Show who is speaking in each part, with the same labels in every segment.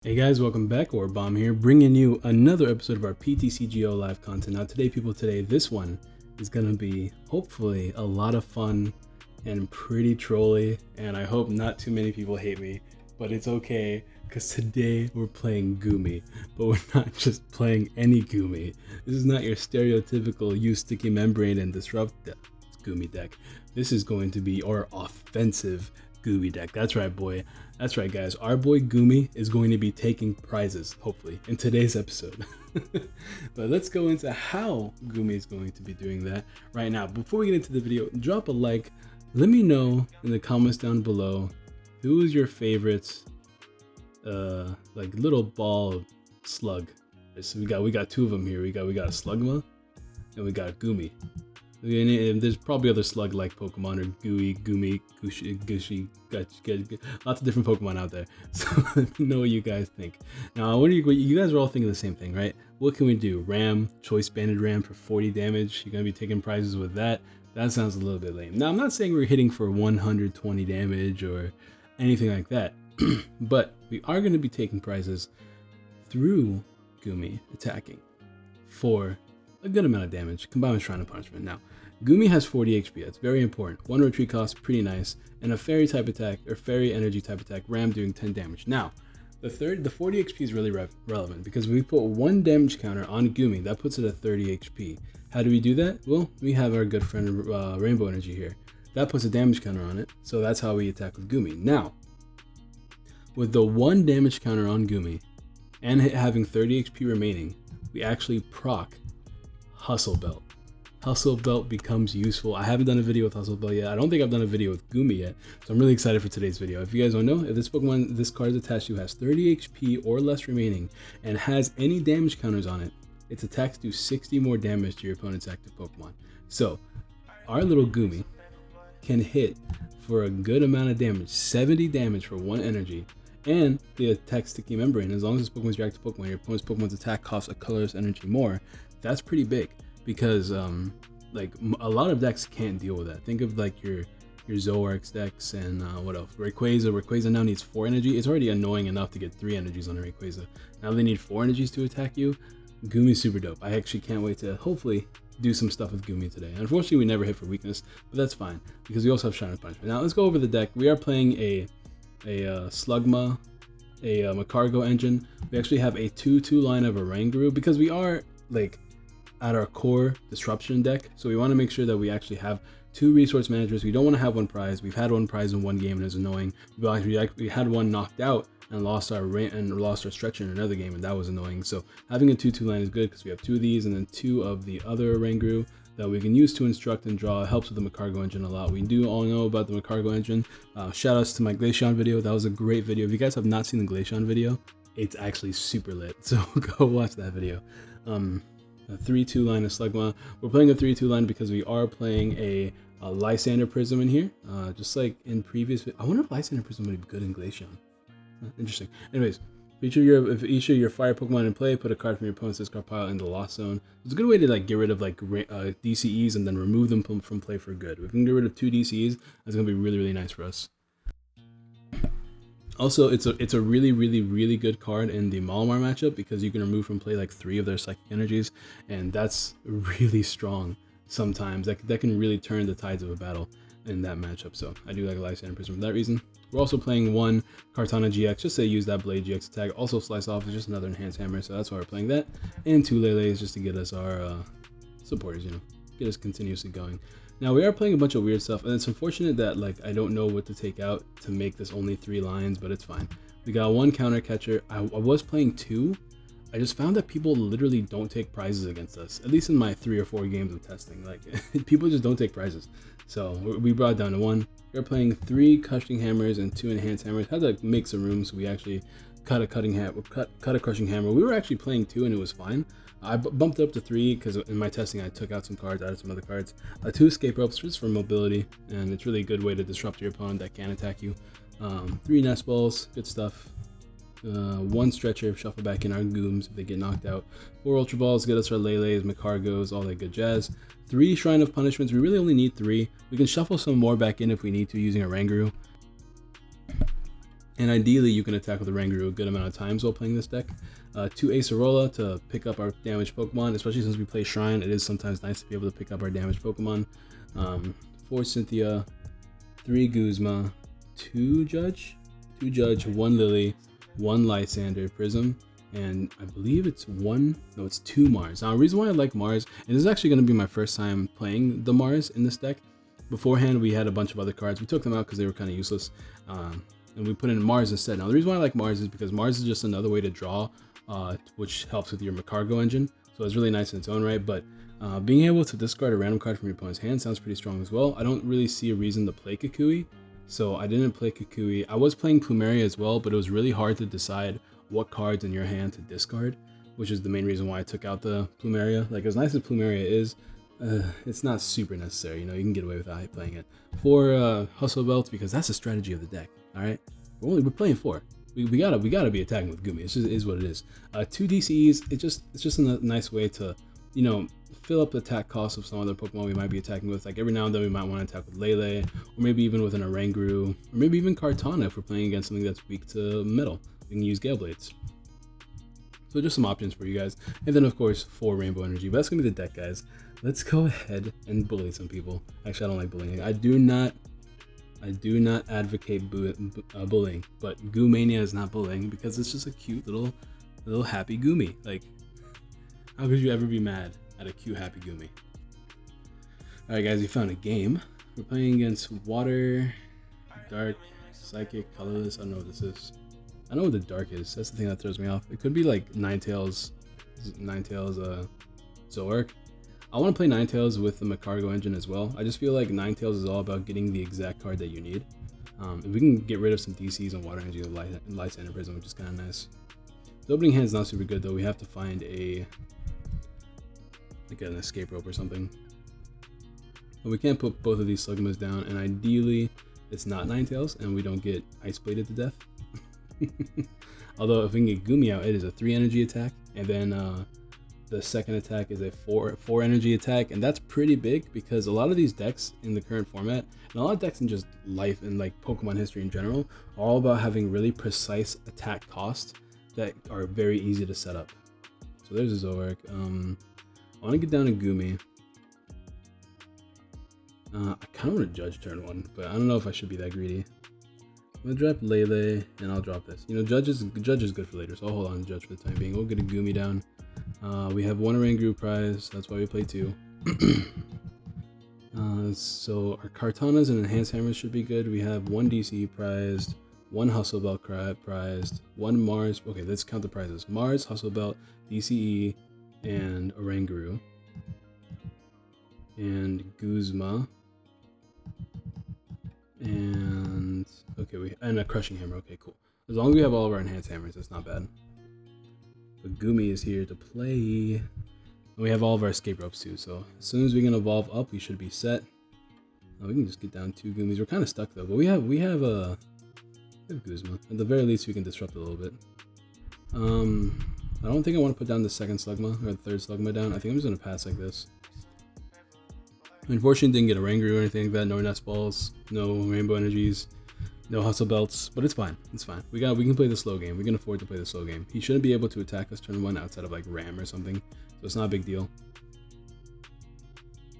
Speaker 1: Hey guys, welcome back. Orabomb here, bringing you another episode of our TCGO live content. Now today, this one is gonna be hopefully a lot of fun and pretty trolly, and I hope not too many people hate me, but it's okay because today we're playing Goomy, but we're not just playing any Goomy. This is not your stereotypical use sticky membrane and disrupt Goomy deck. This is going to be our offensive Goomy deck. That's right, boy. That's right, guys. Our boy Goomy is going to be taking prizes, hopefully, in today's episode. But let's go into how Goomy is going to be doing that right now. Before we get into the video, drop a like. Let me know in the comments down below who is your favorite, like little ball slug. So we got two of them here. We got a Slugma and we got Goomy. And there's probably other slug-like Pokemon, or Goomy, Gushy, lots of different Pokemon out there. So let me know what you guys think. Now, you guys are all thinking the same thing, right? What can we do? Ram, Choice Banded Ram for 40 damage. You're gonna be taking prizes with that. That sounds a little bit lame. Now, I'm not saying we're hitting for 120 damage or anything like that, but we are gonna be taking prizes through Goomy attacking for a good amount of damage combined with Shrine of Punishment. Now, Goomy has 40 HP. That's very important. One retreat cost, pretty nice, and a fairy type attack or fairy energy type attack. Ram doing 10 damage. Now, the 40 HP is really relevant because we put one damage counter on Goomy. That puts it at 30 HP. How do we do that? Well, we have our good friend Rainbow Energy here. That puts a damage counter on it, so that's how we attack with Goomy. Now, with the one damage counter on Goomy and having 30 HP remaining, we actually proc Hustle Belt. Hustle Belt becomes useful. I haven't done a video with Hustle Belt yet. I don't think I've done a video with Goomy yet, so I'm really excited for today's video. If you guys don't know, if this Pokemon this card is attached to has 30 HP or less remaining and has any damage counters on it, its attacks do 60 more damage to your opponent's active Pokemon. So our little Goomy can hit for a good amount of damage, 70 damage for one energy, and the attack sticky membrane. As long as this Pokemon's your active Pokemon, your opponent's Pokemon's attack costs a colorless energy more. That's pretty big because like a lot of decks can't deal with that. Think of like your Zoroark decks and what else? Rayquaza now needs 4 energy. It's already annoying enough to get 3 energies on a Rayquaza. Now they need 4 energies to attack you. Goomy's super dope. I actually can't wait to hopefully do some stuff with Goomy today. Unfortunately, we never hit for weakness, but that's fine because we also have Shrine of Punishment. Now let's go over the deck. We are playing a Slugma, a Macargo engine. We actually have a 2/2 line of a Oranguru because we are like at our core disruption deck, so we want to make sure that we actually have 2 resource managers. We don't want to have 1 prize. We've had 1 prize in 1 game and it's annoying. We had 1 knocked out and lost our stretcher in another game, and that was annoying. So having a 2/2 line is good because we have 2 of these and then 2 of the other Oranguru that we can use to instruct and draw. It helps with the Macargo engine a lot. We do all know about the Macargo engine. Shout outs to my Glaceon video. That was a great video. If you guys have not seen the Glaceon video, it's actually super lit, so go watch that video. A 3/2 line of Slugma. We're playing a 3/2 line because we are playing a Lysander Prism in here, just like in previous. I wonder if Lysander Prism would be good in Glaceon. Interesting. Anyways, feature if each of your fire Pokemon in play, put a card from your opponent's discard pile in the lost zone. It's a good way to like get rid of like DCEs and then remove them from play for good. If we can get rid of 2 DCEs, that's gonna be really nice for us. Also, it's a really good card in the Mewmore matchup because you can remove from play like 3 of their psychic energies, and that's really strong sometimes. That can really turn the tides of a battle in that matchup. So I do like Lysander Prism for that reason. We're also playing 1 Kartana GX just to use that Blade GX attack. Also Slice Off is just another enhanced hammer, so that's why we're playing that. And 2 Lele's just to get us our supporters, you know, get us continuously going. Now we are playing a bunch of weird stuff, and it's unfortunate that like I don't know what to take out to make this only 3 lines, but it's fine. We got 1 counter catcher. I was playing 2. I just found that people literally don't take prizes against us, at least in my 3 or 4 games of testing. Like people just don't take prizes. So we brought it down to 1. We're playing 3 crushing hammers and 2 enhanced hammers. Had to make some room, so we actually cut a crushing hammer. We were actually playing 2 and it was fine. I bumped it up to 3 because in my testing I took out some cards, added some other cards. 2 escape ropes just for mobility, and it's really a good way to disrupt your opponent that can attack you. 3 nest balls, good stuff. 1 stretcher, shuffle back in our Gooms if they get knocked out. 4 Ultra Balls, get us our Lele's, Macargos, all that good jazz. 3 Shrine of Punishments, we really only need 3. We can shuffle some more back in if we need to using a Oranguru. And ideally, you can attack with a Ranguru a good amount of times while playing this deck. 2 Acerola to pick up our damaged Pokemon, especially since we play Shrine. It is sometimes nice to be able to pick up our damaged Pokemon. 4 Cynthia, 3 Guzma, 2 Judge, 1 Lily, 1 Lysander Prism, and I believe it's 2 Mars. Now, the reason why I like Mars, and this is actually going to be my first time playing the Mars in this deck. Beforehand, we had a bunch of other cards. We took them out because they were kind of useless, and we put in Mars instead. Now, the reason why I like Mars is because Mars is just another way to draw, which helps with your Macargo engine. So it's really nice in its own right, but being able to discard a random card from your opponent's hand sounds pretty strong as well. I don't really see a reason to play Kukui, so I didn't play Kukui. I was playing Plumeria as well, but it was really hard to decide what cards in your hand to discard, which is the main reason why I took out the Plumeria. Like, as nice as Plumeria is, it's not super necessary. You know, you can get away without playing it. 4 Hustle Belts, because that's the strategy of the deck. All right, we're playing 4. We gotta be attacking with Goomy. It just is what it is. 2 DCEs. It's just a nice way to, you know, fill up the attack cost of some other Pokemon we might be attacking with. Like, every now and then we might want to attack with Lele, or maybe even with an Oranguru, or maybe even Kartana if we're playing against something that's weak to metal. We can use Gale Blades. So just some options for you guys. And then, of course, 4 Rainbow Energy. But that's going to be the deck, guys. Let's go ahead and bully some people. Actually, I don't like bullying. I do not advocate bullying, but Goomania is not bullying because it's just a cute little happy Goomy. Like, how could you ever be mad at a cute happy Goomy? Alright guys, we found a game. We're playing against Water, Dark, Psychic, Colorless. I don't know what this is. I know what the Dark is. That's the thing that throws me off. It could be like Ninetales, Zoroark. I want to play Ninetales with the Macargo engine as well. I just feel like Ninetales is all about getting the exact card that you need. If we can get rid of some DCs on Water Energy with Lysander Prism, which is kind of nice. The opening hand's not super good though. We have to find an escape rope or something. But we can't put both of these Slugmas down, and ideally it's not Ninetales and we don't get Ice Bladed to death. Although if we can get Goomy out, it is a 3 energy attack, and then the second attack is a 4 energy attack, and that's pretty big because a lot of these decks in the current format, and a lot of decks in just life and like Pokemon history in general, are all about having really precise attack costs that are very easy to set up. So there's a Zoroark. I want to get down to Goomy. I kind of want to Judge turn 1, but I don't know if I should be that greedy. I'm gonna drop Lele, and I'll drop this. You know, Judge is good for later, so I'll hold on to Judge for the time being. We'll get a Goomy down. We have 1 Oranguru prize, that's why we play 2. So our Kartanas and Enhanced Hammers should be good. We have 1 DC prized, 1 Hustle Belt prized, 1 Mars. Okay, let's count the prizes. Mars, Hustle Belt, DCE, and Oranguru. And Guzma. And okay, and a Crushing Hammer. Okay, cool. As long as we have all of our Enhanced Hammers, that's not bad. But Goomy is here to play. And we have all of our escape ropes too, so as soon as we can evolve up, we should be set. We can just get down 2 Goomies. We're kind of stuck though, but we have Guzma. At the very least, we can disrupt a little bit. I don't think I want to put down the second Slugma or the third Slugma down. I think I'm just gonna pass like this. Unfortunately, didn't get a Ranguru or anything like that. No Nest Balls, no Rainbow Energies, no Hustle Belts, but it's fine. It's fine. We can play the slow game. We can afford to play the slow game. He shouldn't be able to attack us turn 1 outside of like Ram or something, so it's not a big deal.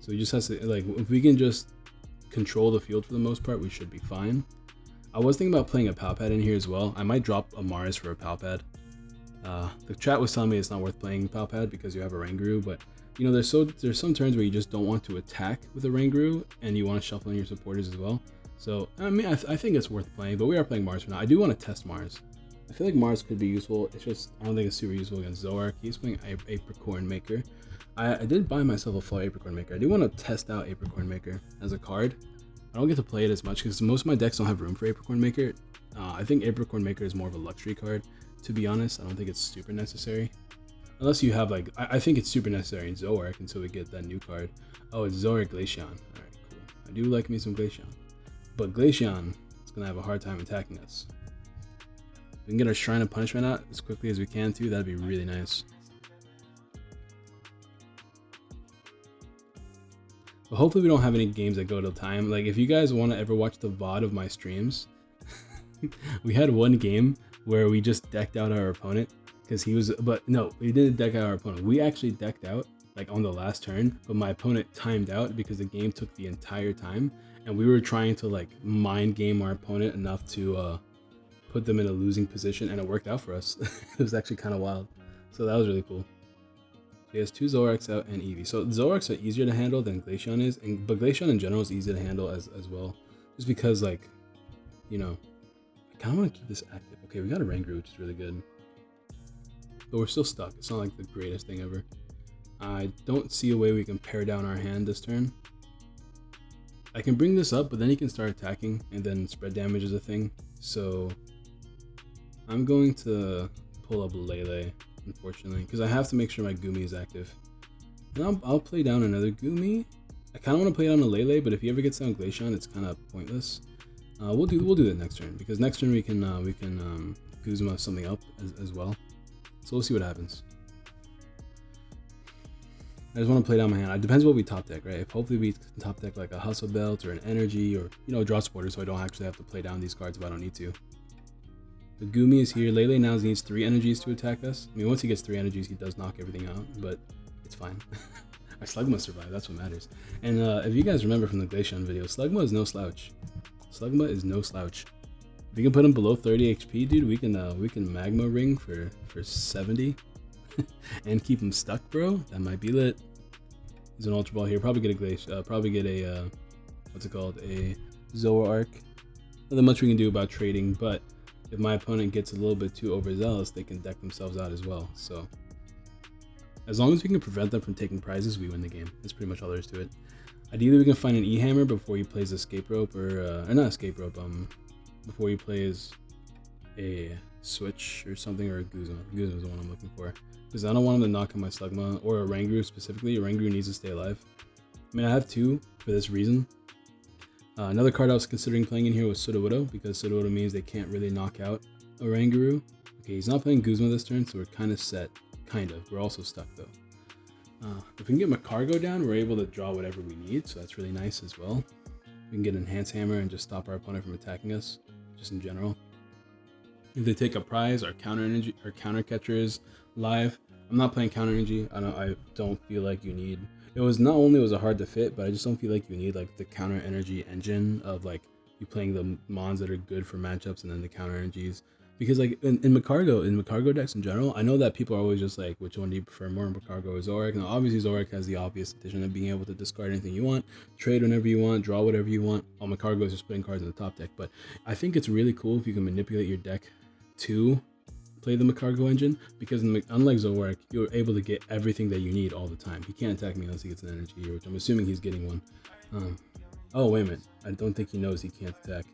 Speaker 1: So he just has to, like, if we can just control the field for the most part, we should be fine. I was thinking about playing a Palpad in here as well. I might drop a Mars for a Palpad. The chat was telling me it's not worth playing Palpad because you have a Ranguru, but you know, there's some turns where you just don't want to attack with a Ranguru and you want to shuffle in your supporters as well. So I mean, I think it's worth playing, but we are playing Mars for now. I do want to test Mars. I feel like Mars could be useful. It's just, I don't think it's super useful against Zoroark. He's playing Apricorn Maker. I did buy myself a Fly Apricorn Maker. I do want to test out Apricorn Maker as a card. I don't get to play it as much because most of my decks don't have room for Apricorn Maker. I think Apricorn Maker is more of a luxury card, to be honest. I don't think it's super necessary. Unless you have like, I think it's super necessary in Zoroark until we get that new card. Oh, it's Zoroark Glaceon. Alright, cool. I do like me some Glaceon. But Glaceon is going to have a hard time attacking us. If we can get our Shrine of Punishment out as quickly as we can too, that'd be really nice. But hopefully we don't have any games that go till time. Like, if you guys want to ever watch the VOD of my streams, we had one game where we just decked out our opponent because he was, but no, we didn't deck out our opponent. We actually decked out like on the last turn, but my opponent timed out because the game took the entire time, and we were trying to like mind game our opponent enough to put them in a losing position, and it worked out for us. It was actually kind of wild. So that was really cool. He has 2 Zoroarks out and Eevee. So Zoroarks are easier to handle than Glaceon is, but Glaceon in general is easy to handle as well. Just because, like, you know, I kind of want to keep this active. Okay, we got a Rangaroo, which is really good. But we're still stuck. It's not like the greatest thing ever. I don't see a way we can pare down our hand this turn. I can bring this up, but then he can start attacking, and then spread damage is a thing. So I'm going to pull up Lele, unfortunately, because I have to make sure my Goomy is active. And I'll play down another Goomy. I kind of want to play down a Lele, but if he ever gets down Glaceon, it's kind of pointless. We'll do that next turn, because next turn we can Guzma something up as well. So we'll see what happens. I just want to play down my hand. It depends what we top deck, right? If hopefully we top deck like a Hustle Belt or an Energy, or draw supporter, so I don't actually have to play down these cards if I don't need to. The Goomy is here. Lele now needs 3 energies to attack us. I mean, once he gets 3 energies, he does knock everything out, but it's fine. Our Slugma survived. That's what matters. And if you guys remember from the Glaceon video, Slugma is no slouch. Slugma is no slouch. If you can put him below 30 HP, dude, we can Magma Ring for 70 and keep him stuck, bro. That might be lit. There's an Ultra Ball here. Probably get a Glace. Probably get a what's it called? A Zoroark. Nothing much we can do about trading, but if my opponent gets a little bit too overzealous, they can deck themselves out as well. So as long as we can prevent them from taking prizes, we win the game. That's pretty much all there is to it. Ideally, we can find an E-Hammer before he plays Escape Rope, or not Escape Rope, before he plays a Switch or something, or a Guzma. Guzma is the one I'm looking for, because I don't want him to knock out my Slugma, or a Rangaroo specifically. A Rangaroo needs to stay alive. I mean, I have 2 for this reason. Another card I was considering playing in here was Sudowoodo, because Sudowoodo means they can't really knock out a Rangaroo. Okay, he's not playing Guzma this turn, so we're kind of set. Kind of. We're also stuck, though. If we can get Macargo down, we're able to draw whatever we need, so that's really nice as well. We can get Enhance Hammer and just stop our opponent from attacking us, just in general. If they take a prize, our counter catcher is live. I'm not playing counter energy. I don't feel like you need. It was not only was it hard to fit, but I just don't feel like you need like the counter energy engine of like you playing the mons that are good for matchups and then the counter energies. Because like in Macargo decks in general, I know that people are always just like, which one do you prefer more, Macargo or Zoroark? And obviously Zoroark has the obvious addition of being able to discard anything you want, trade whenever you want, draw whatever you want. While Macargo is just putting cards in the top deck. But I think it's really cool if you can manipulate your deck to play the Macargo engine, because unlike Zoroark, you're able to get everything that you need all the time. He can't attack me unless he gets an energy here, which I'm assuming he's getting one. Oh, wait a minute. I don't think he knows he can't attack.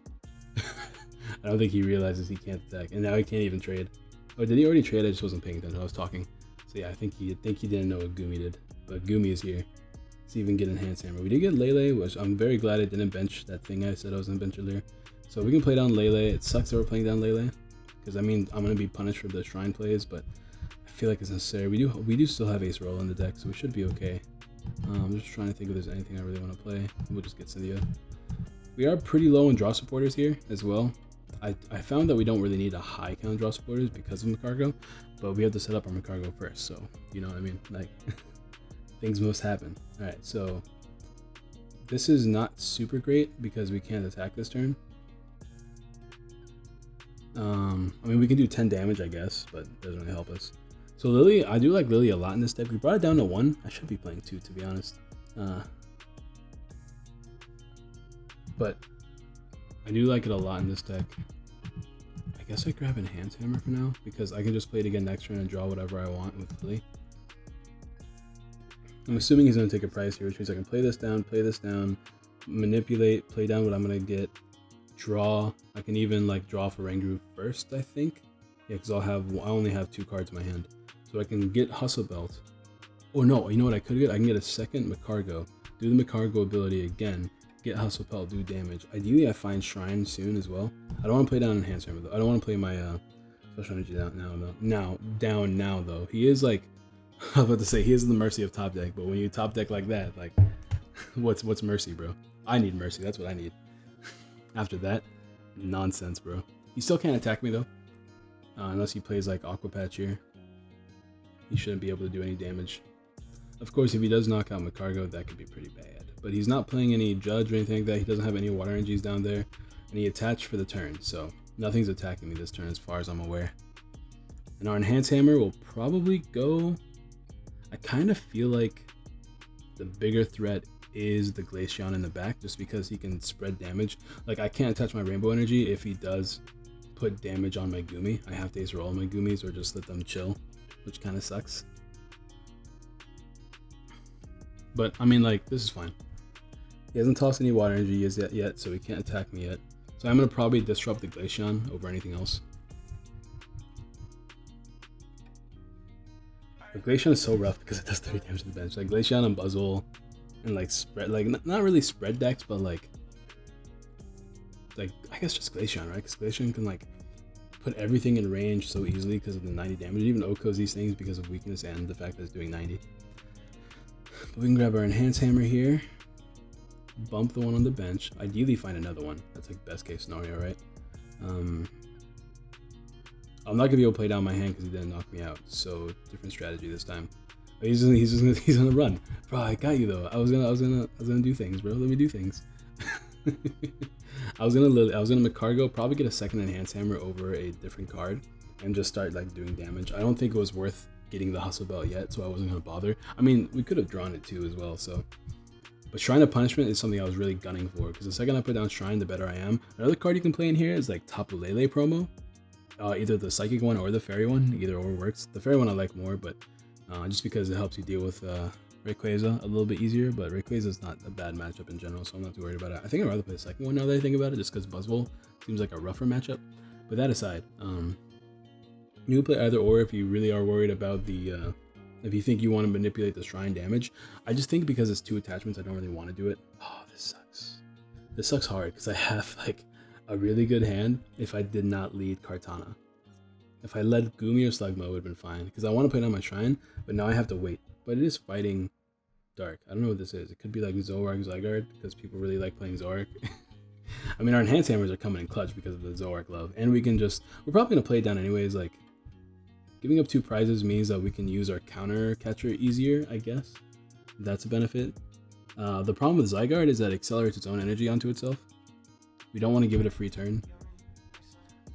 Speaker 1: I don't think he realizes he can't attack, and now he can't even trade. Oh, did he already trade? I just wasn't paying attention. I was talking. So yeah, I think he didn't know what Goomy did, but Goomy is here. Let's even get Enhanced Hammer. We did get Lele, which I'm very glad I didn't bench that thing I said I was gonna bench earlier. So we can play down Lele. It sucks that we're playing down Lele, because I mean I'm gonna be punished for the shrine plays, but I feel like it's necessary. We do still have Ace Roll in the deck, so we should be okay. I'm just trying to think if there's anything I really want to play. We'll just get Cynthia. We are pretty low in draw supporters here as well. I found that we don't really need a high count of draw supporters because of Macargo, but we have to set up our Macargo first, so you know what I mean? Like, things must happen. Alright, so this is not super great because we can't attack this turn. I mean, we can do 10 damage, I guess, but it doesn't really help us. So Lily, I do like Lily a lot in this deck. We brought it down to 1. I should be playing 2, to be honest. But I do like it a lot in this deck. I guess I grab Enhanced Hammer for now, because I can just play it again next turn and draw whatever I want with Lily. I'm assuming he's going to take a prize here, which means I can play this down, manipulate, play down what I'm going to get, draw. I can even like draw for Rangaroo first, I think. Yeah, because I only have 2 cards in my hand. So I can get Hustle Belt. Oh no, you know what I could get? I can get a second Macargo, do the Macargo ability again, get Hustle Belt, do damage. Ideally, I find Shrine soon as well. I don't want to play down Enhanced Hammer though. I don't want to play my Special Energy down now though. He is like, I was about to say, he is in the mercy of top deck, but when you top deck like that, like, what's mercy, bro? I need mercy, that's what I need. After that, nonsense, bro. He still can't attack me though, unless he plays like Aqua Patch here. He shouldn't be able to do any damage. Of course, if he does knock out Macargo, that could be pretty bad. But he's not playing any Judge or anything like that. He doesn't have any water energies down there, and he attached for the turn, so nothing's attacking me this turn as far as I'm aware. And our Enhance Hammer will probably go... I kind of feel like the bigger threat is the Glaceon in the back, just because he can spread damage. Like, I can't touch my Rainbow Energy if he does put damage on my Goomy. I have to ace roll my Goomies or just let them chill, which kind of sucks. But, I mean, like, this is fine. He hasn't tossed any water energy yet, so he can't attack me yet. So I'm going to probably disrupt the Glaceon over anything else. The Glaceon is so rough because it does 30 damage to the bench. Like, Glaceon and Buzzwole and, like, spread, like, not really spread decks, but, like, I guess just Glaceon, right? Because Glaceon can, like, put everything in range so easily because of the 90 damage. It even OHKOs these things because of weakness and the fact that it's doing 90. But we can grab our Enhance Hammer here, bump the one on the bench, ideally find another one. That's like best case scenario, right? I'm not gonna be able to play down my hand because he didn't knock me out, so different strategy this time. He's gonna run. Bro, I got you though. I was gonna do things, bro. Let me do things. I was gonna Macargo, probably get a second Enhance Hammer over a different card and just start like doing damage. I don't think it was worth getting the Hustle Belt yet, so I wasn't gonna bother. I mean, we could have drawn it too as well, so. But Shrine of Punishment is something I was really gunning for, because the second I put down Shrine, the better I am. Another card you can play in here is like Tapu Lele promo. Either the Psychic one or the Fairy one, either or works. The Fairy one I like more, but just because it helps you deal with Rayquaza a little bit easier, but Rayquaza is not a bad matchup in general, so I'm not too worried about it. I think I'd rather play the second one now that I think about it, just because Buzzwole seems like a rougher matchup. But that aside, you can play either or if you really are worried about the... if you think you want to manipulate the Shrine damage. I just think because it's 2 attachments, I don't really want to do it. Oh, this sucks. This sucks hard because I have like a really good hand if I did not lead Kartana. If I led Goomy or Slugma, it would have been fine because I want to play down my Shrine, but now I have to wait. But it is fighting Dark. I don't know what this is. It could be like Zoroark Zygarde because people really like playing Zoroark. I mean, our Enhance Hammers are coming in clutch because of the Zoroark love, and we're probably going to play it down anyways. Like, giving up 2 prizes means that we can use our counter catcher easier, I guess. That's a benefit. The problem with Zygarde is that it accelerates its own energy onto itself. We don't want to give it a free turn.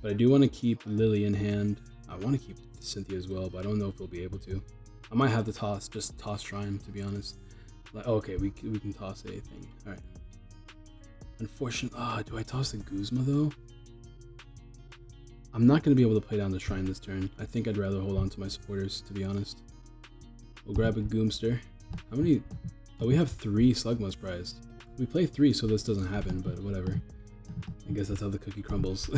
Speaker 1: But I do want to keep Lily in hand. I want to keep Cynthia as well, but I don't know if we'll be able to. I might have to just toss Shrine, to be honest. Like, okay, we can toss a thing. Alright. Unfortunately, do I toss the Guzma though? I'm not going to be able to play down the Shrine this turn. I think I'd rather hold on to my supporters, to be honest. We'll grab a Goomster. How many? Oh, we have 3 Slugmas prized. We play 3, so this doesn't happen, but whatever. I guess that's how the cookie crumbles.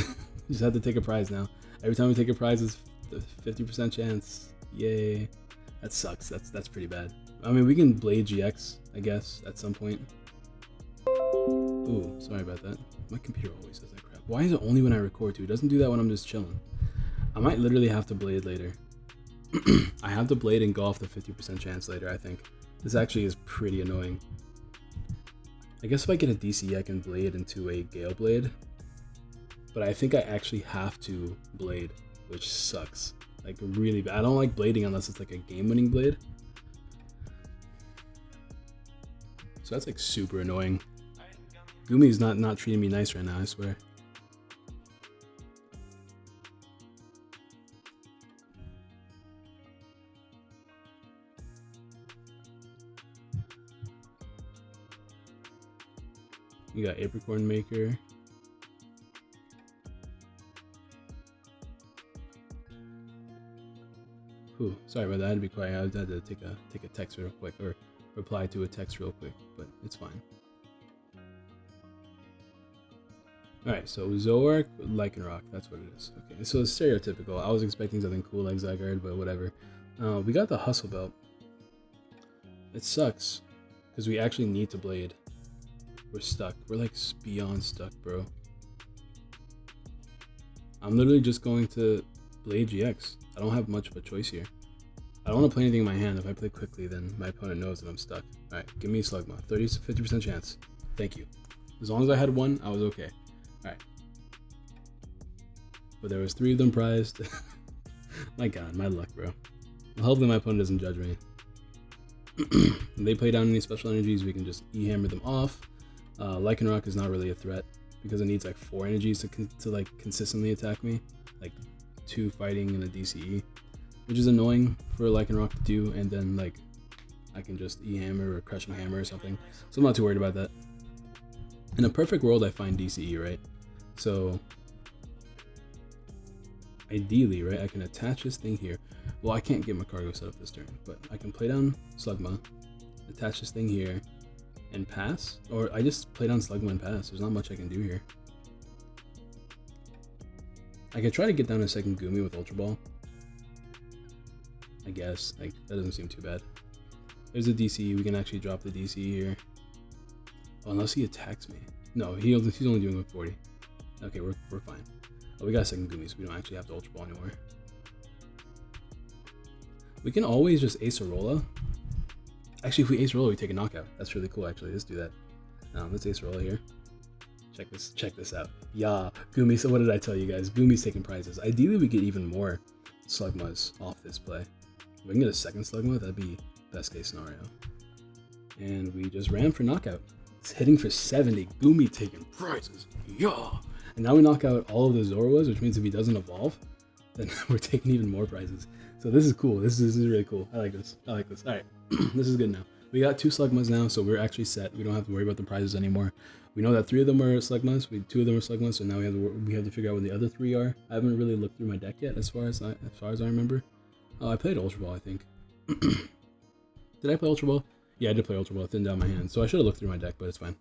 Speaker 1: Just have to take a prize now. Every time we take a prize, it's a 50% chance. Yay. That sucks. That's pretty bad. I mean, we can Blade GX, I guess, at some point. Ooh, sorry about that. My computer always says that crap. Why is it only when I record too? It doesn't do that when I'm just chilling. I might literally have to Blade later. I have to Blade and go off the 50% chance later, I think. This actually is pretty annoying. I guess if I get a DC, I can Blade into a Gale Blade. But I think I actually have to Blade, which sucks. Like, really bad. I don't like blading unless it's like a game-winning blade. So that's like super annoying. Goomy's not treating me nice right now, I swear. We got Apricorn Maker. Ooh, sorry about that. I had to be quiet. I had to take a text real quick, or reply to a text real quick, but it's fine. Alright, so Zoroark, Lycanroc, that's what it is. Okay, so it's stereotypical. I was expecting something cool like Zygarde, but whatever. We got the Hustle Belt. It sucks, because we actually need to Blade. We're stuck. We're like beyond stuck, bro. I'm literally just going to Blade GX. I don't have much of a choice here. I don't want to play anything in my hand. If I play quickly, then my opponent knows that I'm stuck. Alright, give me Slugma. 50% chance. Thank you. As long as I had 1, I was okay. Alright. but there was 3 of them prized. My god, my luck, bro. Well, hopefully my opponent doesn't judge me. When they play down any special energies, we can just E-hammer them off. Lycanroc is not really a threat because it needs like 4 energies to like consistently attack me, like 2 fighting and a DCE, which is annoying for Lycanroc to do, and then like I can just E-hammer or Crushing Hammer or something, so I'm not too worried about that. In a perfect world, I find DCE, right? So ideally, right, I can attach this thing here. Well, I can't get my cargo set up this turn, but I can play down Slugma, attach this thing here, and pass. Or I just play down Slugma and pass. There's not much I can do here. I could try to get down a second Goomy with Ultra Ball, I guess. Like, that doesn't seem too bad. There's a DC. We can actually drop the DC here. Oh, unless he attacks me. No, he's only doing 140. Okay, we're fine. Oh, we got a second Goomy, so we don't actually have to Ultra Ball anymore. We can always just Ace Arola. Actually, if we Ace Arola, we take a knockout. That's really cool, actually. Let's do that. Let's Ace Arola here. Check this out. Yeah, Goomy. So what did I tell you guys? Goomy's taking prizes. Ideally, we get even more Slugmas off this play. If we can get a second Slugma, that'd be best case scenario. And we just ran for knockout. It's hitting for 70. Goomy taking prizes. Yeah. And now we knock out all of the Zorwas, which means if he doesn't evolve, then we're taking even more prizes. So this is cool. This is really cool. I like this. All right, this is good now. We got 2 Slugmas now, so we're actually set. We don't have to worry about the prizes anymore. We know that 3 of them are Slugmas. 2 of them are Slugmas, so now we have to figure out what the other 3 are. I haven't really looked through my deck yet, as far as I remember. Oh, I played Ultra Ball, I think. Did I play Ultra Ball? Yeah, I did play Ultra Ball. Thinned down my hand, so I should have looked through my deck, but it's fine.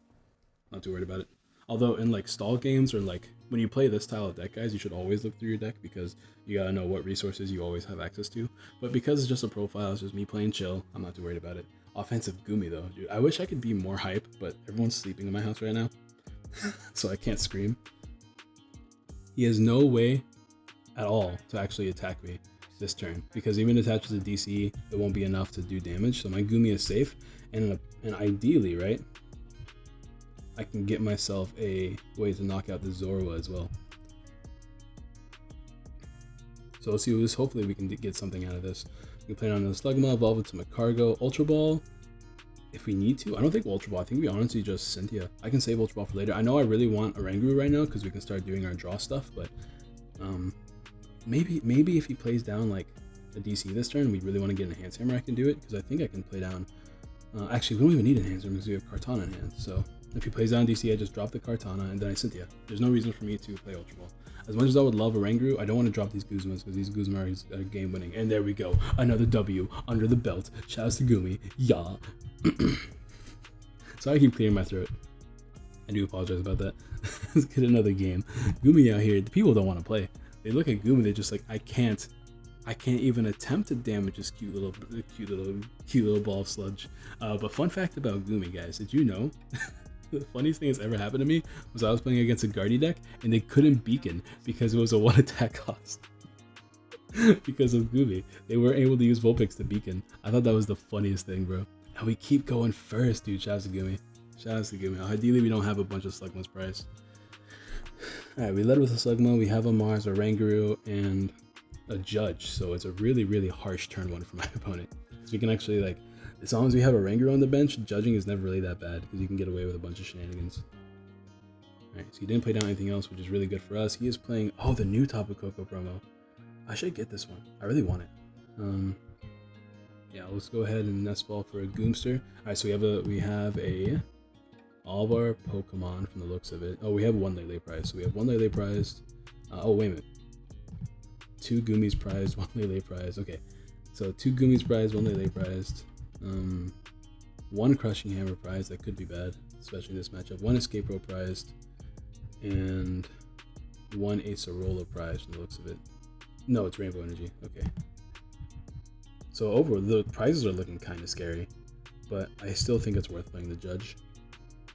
Speaker 1: Not too worried about it. Although in like stall games or like when you play this style of deck, guys, you should always look through your deck because you gotta know what resources you always have access to. But because it's just a profile, it's just me playing chill, I'm not too worried about it. Offensive Goomy though, dude. I wish I could be more hype, but everyone's sleeping in my house right now, so I can't scream. He has no way at all to actually attack me this turn because even attaches a DCE, it won't be enough to do damage. So my Goomy is safe, and ideally, right, I can get myself a way to knock out the Zorua as well. So let's see this. Hopefully we can get something out of this. We can play on the Slugma, evolve it to Macargo, Ultra Ball if we need to. I don't think Ultra Ball. I think we honestly just Cynthia. I can save Ultra Ball for later. I know I really want Oranguru right now because we can start doing our draw stuff, but maybe if he plays down like a DC this turn, we really want to get an Enhanced Hammer, I can do it because I think I can play down. Actually, we don't even need an Enhanced Hammer because we have Kartana in hand. So if he plays down DC, I just drop the Kartana and then I Cynthia. There's no reason for me to play Ultra Ball. As much as I would love Oranguru, I don't want to drop these Guzmas because these Guzmas are game winning. And there we go. Another W under the belt. Shouts to Goomy. Yeah. Sorry I keep clearing my throat. I do apologize about that. Let's get another game. Goomy out here, the people don't want to play. They look at Goomy, they're just like, I can't even attempt to damage this cute little ball of sludge. But fun fact about Goomy, guys, did you know? The funniest thing that's ever happened to me was I was playing against a Guardy deck and they couldn't beacon because it was a 1 attack cost. Because of Goomy. They weren't able to use Vulpix to beacon. I thought that was the funniest thing, bro. And we keep going first, dude. Shout out to Goomy. Shout out to Goomy. Ideally, we don't have a bunch of Slugmas prized. Alright, we led with a Slugma. We have a Mars, a Oranguru, and a Judge. So it's a really, really harsh turn 1 for my opponent. So we can actually, like, as long as we have a Oranguru on the bench, judging is never really that bad because you can get away with a bunch of shenanigans. Alright, so he didn't play down anything else, which is really good for us. He is playing, oh, the new Tapu Koko promo. I should get this one. I really want it. Yeah, let's go ahead and nest ball for a Goomster. Alright, so we have all of our Pokemon from the looks of it. Oh, we have 1 Lele prize. So we have 1 Lele prized. Oh, wait a minute. 2 Goomies prized, 1 Lele prized. Okay, so 2 Goomies prized, 1 Lele prized. 1 Crushing Hammer prize, that could be bad, especially this matchup. 1 Escape Rope prized, and 1 Acerola prize from the looks of it. No, it's Rainbow Energy. Okay. So overall, the prizes are looking kind of scary, but I still think it's worth playing the Judge.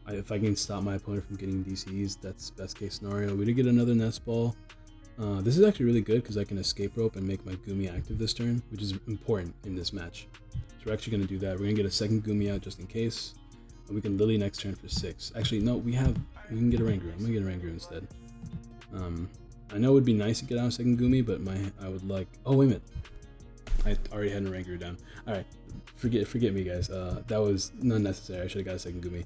Speaker 1: If I can stop my opponent from getting DCs, that's best case scenario. We did get another Nest Ball. This is actually really good because I can Escape Rope and make my Goomy active this turn, which is important in this match. So we're actually going to do that. We're going to get a second Goomy out just in case. And we can Lily next turn for 6. Actually, no, we can get a Oranguru. I'm going to get a Oranguru instead. I know it would be nice to get out a second Goomy, but I would like. Oh wait a minute, I already had an Oranguru down. All right, forget me, guys. That was not necessary. I should have got a second Goomy.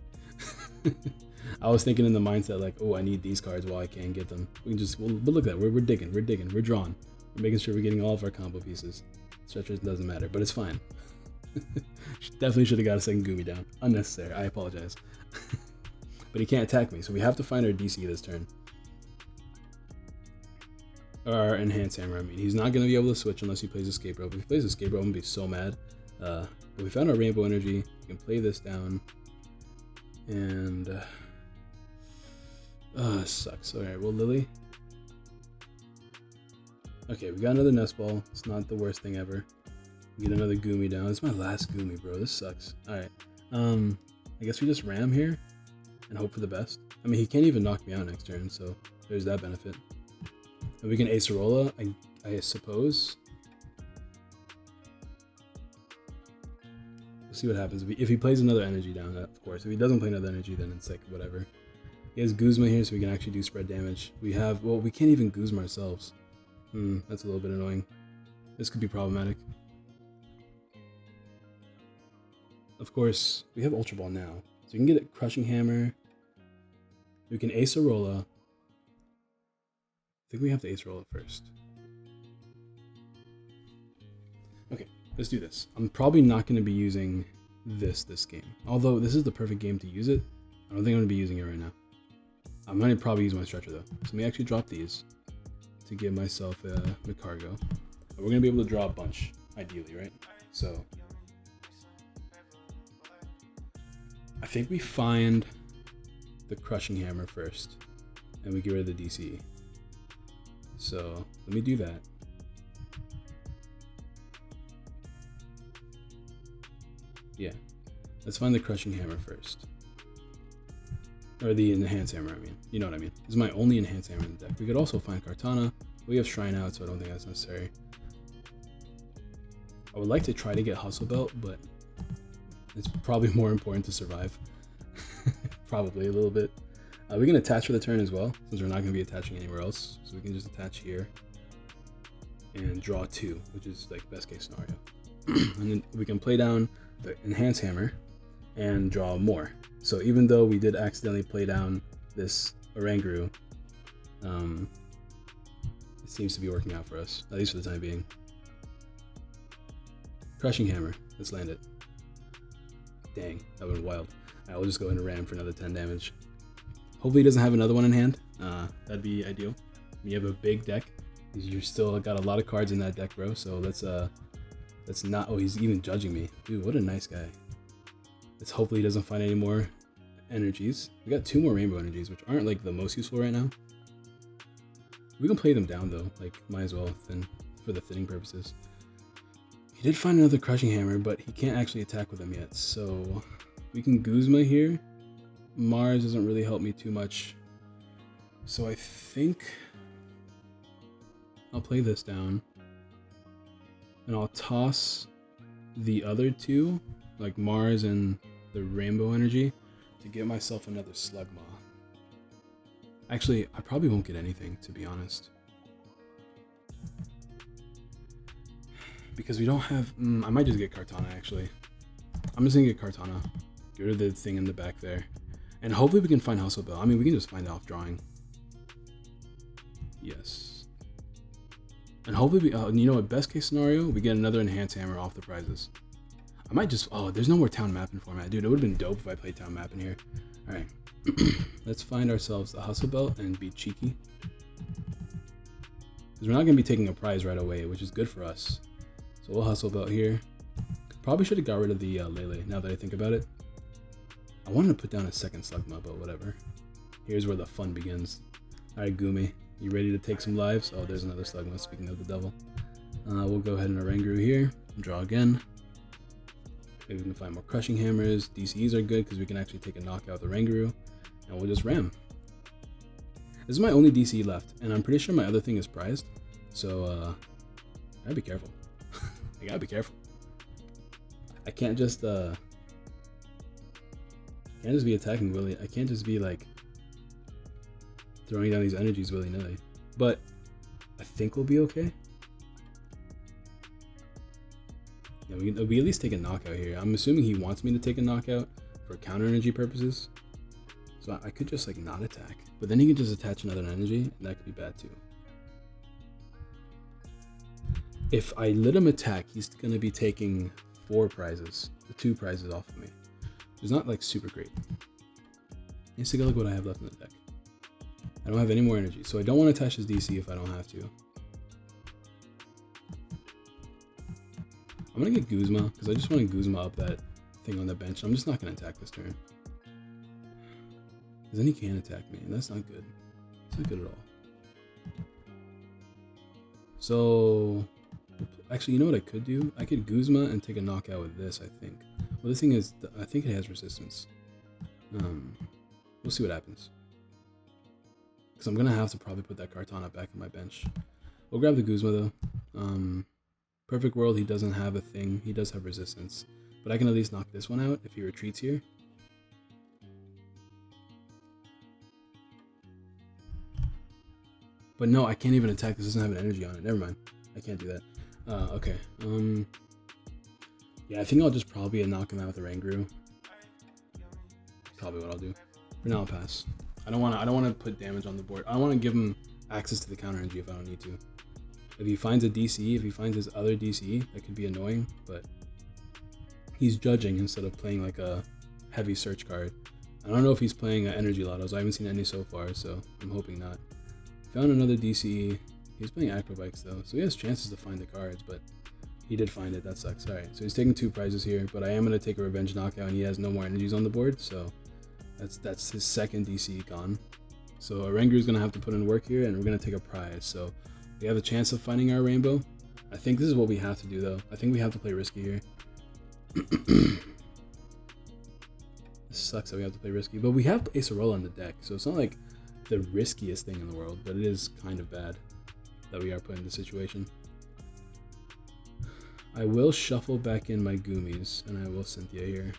Speaker 1: I was thinking in the mindset like, oh, I need these cards while I can get them. We can just, but look at that. We're digging, we're drawing. We're making sure we're getting all of our combo pieces. Stretchers doesn't matter, but it's fine. Definitely should have got a second Goomy down. Unnecessary. I apologize. But he can't attack me, so we have to find our DC this turn. Our Enhanced Hammer, I mean. He's not going to be able to switch unless he plays Escape Rope. If he plays Escape Rope, I'm going to be so mad. But we found our Rainbow Energy. We can play this down. And... this sucks. Alright, well, Lily. Okay, we got another Nest Ball. It's not the worst thing ever. Get another Goomy down. This is my last Goomy, bro. This sucks. Alright. I guess we just ram here and hope for the best. I mean, he can't even knock me out next turn, so there's that benefit. And we can Acerola, I suppose. We'll see what happens. If he plays another energy down, of course. If he doesn't play another energy, then it's like, whatever. He has Guzma here, so we can actually do spread damage. We have, well, we can't even Guzma ourselves. That's a little bit annoying. This could be problematic. Of course, we have Ultra Ball now. So we can get a Crushing Hammer. We can Acerola. I think we have to Acerola first. Okay, let's do this. I'm probably not going to be using this game. Although this is the perfect game to use it, I don't think I'm going to be using it right now. I'm going to probably use my Stretcher though. So let me actually drop these to give myself a Cargo. We're going to be able to draw a bunch, ideally, right? So I think we find the Crushing Hammer first, and we get rid of the DC. So let me do that. Yeah, let's find the Crushing Hammer first. Or the Enhanced Hammer, I mean. You know what I mean. This is my only Enhanced Hammer in the deck. We could also find Kartana. We have Shrine out, so I don't think that's necessary. I would like to try to get Hustle Belt, but it's probably more important to survive. Probably a little bit. We can attach for the turn as well, since we're not going to be attaching anywhere else. So we can just attach here and draw 2, which is like best case scenario. And then we can play down the Enhanced Hammer and draw more. So even though we did accidentally play down this Oranguru, it seems to be working out for us, at least for the time being. Crushing Hammer, let's land it. Dang, that went wild. Alright, we'll just go ahead and ram for another 10 damage. Hopefully he doesn't have another one in hand. That'd be ideal. When you have a big deck, you're still got a lot of cards in that deck, bro. So let's not. Oh, he's even judging me, dude. What a nice guy. Let's hopefully he doesn't find any more energies. We got 2 more Rainbow Energies, which aren't like the most useful right now. We can play them down though. Like might as well thin for the thinning purposes. He did find another Crushing Hammer, but he can't actually attack with them yet. So we can Guzma here. Mars doesn't really help me too much. So I think I'll play this down. And I'll toss the other 2, like Mars and the Rainbow Energy, to get myself another Slugma. Actually, I probably won't get anything, to be honest. Because we don't have... I might just get Kartana, actually. I'm just gonna get Kartana. Get rid of the thing in the back there. And hopefully we can find Hustle Bell. I mean, we can just find it off drawing. Yes. And hopefully, you know what, best case scenario, we get another Enhanced Hammer off the prizes. I might just... Oh, there's no more Town Mapping format. Dude, it would have been dope if I played Town Mapping here. Alright. Let's find ourselves a Hustle Belt and be cheeky. Because we're not going to be taking a prize right away, which is good for us. So we'll Hustle Belt here. Probably should have got rid of the Lele, now that I think about it. I wanted to put down a second Slugma, but whatever. Here's where the fun begins. Alright, Goomy, you ready to take some lives? Oh, there's another Slugma, speaking of the devil. We'll go ahead and Oranguru here. Draw again. Maybe we can find more Crushing Hammers. DCs are good because we can actually take a knockout with Oranguru. And we'll just ram. This is my only DC left, and I'm pretty sure my other thing is prized. So, I gotta be careful. I gotta be careful. I can't just be attacking willy. I can't just be like throwing down these energies willy-nilly. But think we'll be okay. Yeah, we at least take a knockout here. I'm assuming he wants me to take a knockout for counter energy purposes. So I could just like not attack, but then he can just attach another energy, and that could be bad too. If I let him attack, he's gonna be taking 4 prizes, the 2 prizes off of me. It's not like super great. Let's take a look what I have left in the deck. I don't have any more energy, so I don't want to attach his DC if I don't have to. I'm gonna get Guzma, because I just want to Guzma up that thing on the bench. I'm just not gonna attack this turn. Because then he can attack me, and that's not good. It's not good at all. So, actually, you know what I could do? I could Guzma and take a knockout with this, I think. Well, this thing is, I think it has resistance. We'll see what happens. Because I'm gonna have to probably put that Kartana back on my bench. We'll grab the Guzma though. Perfect world, he doesn't have a thing. He does have resistance. But I can at least knock this one out if he retreats here. But no, I can't even attack. This doesn't have an energy on it. Never mind. I can't do that. Okay. Yeah, I think I'll just probably knock him out with a Ranguru. Probably what I'll do. For now, I'll pass. I don't want to put damage on the board. I don't want to give him access to the counter energy if I don't need to. If he finds a DCE, if he finds his other DCE, that could be annoying, but he's judging instead of playing like a heavy search card. I don't know if he's playing energy lottos. I haven't seen any so far, so I'm hoping not. Found another DCE. He's playing acrobikes though, so he has chances to find the cards, but he did find it. That sucks. Alright, so he's taking 2 prizes here, but I am going to take a revenge knockout, and he has no more energies on the board, so that's his second DCE gone. So Ranguru is going to have to put in work here, and we're going to take a prize. So we have a chance of finding our rainbow. I think this is what we have to do though. I think we have to play risky here. This sucks that we have to play risky, but we have Acerola in the deck, so it's not like the riskiest thing in the world, but it is kind of bad that we are put in this situation. I will shuffle back in my Goomies, and I will Cynthia here.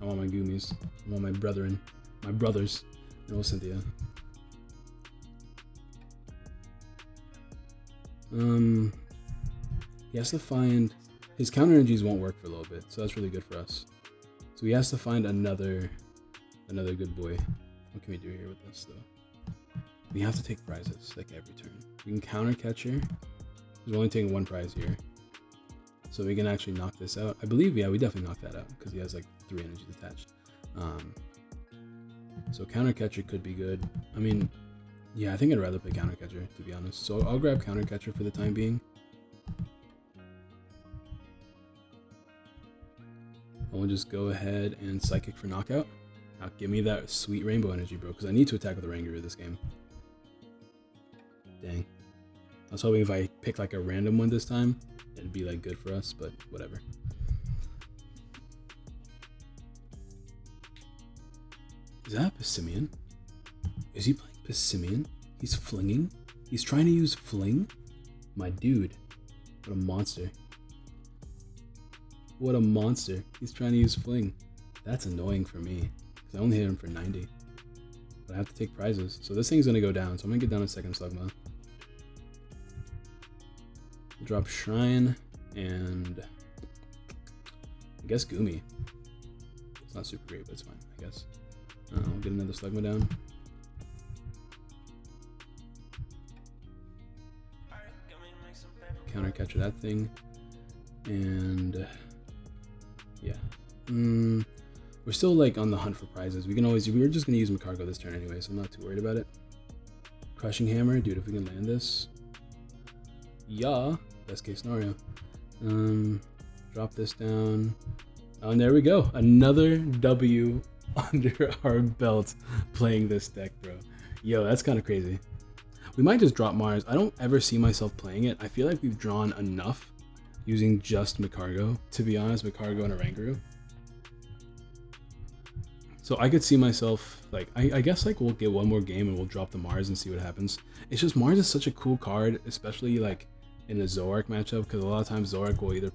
Speaker 1: I want my Goomies. I want my brothers, and we'll Cynthia. He has to find, his counter energies won't work for a little bit, so that's really good for us. So he has to find another good boy. What can we do here with this though? We have to take prizes like every turn. We can counter catcher. He's only taking 1 prize here, so we can actually knock this out. I believe, yeah, we definitely knock that out because he has like 3 energies attached. So counter catcher could be good. I mean, yeah, I think I'd rather play counter catcher to be honest. So I'll grab counter catcher for the time being. I'll just go ahead and psychic for knockout. Now give me that sweet rainbow energy, bro, because I need to attack with the Ranguru this game. Dang. I was hoping if I pick like a random one this time, it'd be like good for us, but whatever. Is that a Pissimian? Is he playing Pissimian? He's flinging? He's trying to use fling? My dude. What a monster. What a monster. He's trying to use fling. That's annoying for me, because I only hit him for 90. But I have to take prizes. So this thing's going to go down, so I'm going to get down a second Slugma. Drop Shrine, and I guess Goomy. It's not super great, but it's fine, I guess. I'll get another Slugma down. Counter catcher that thing. And yeah. We're still like on the hunt for prizes. We were just gonna use Macargo this turn anyway, so I'm not too worried about it. Crushing Hammer, dude, if we can land this. Yeah, best case scenario. Drop this down. Oh, and there we go. Another W under our belt playing this deck, bro. Yo, that's kind of crazy. We might just drop Mars. I don't ever see myself playing it. I feel like we've drawn enough using just Macargo. To be honest, Macargo and a Ranguru. So I could see myself, like, I guess like we'll get one more game and we'll drop the Mars and see what happens. It's just Mars is such a cool card, especially like in a Zoroark matchup, because a lot of times Zoroark will either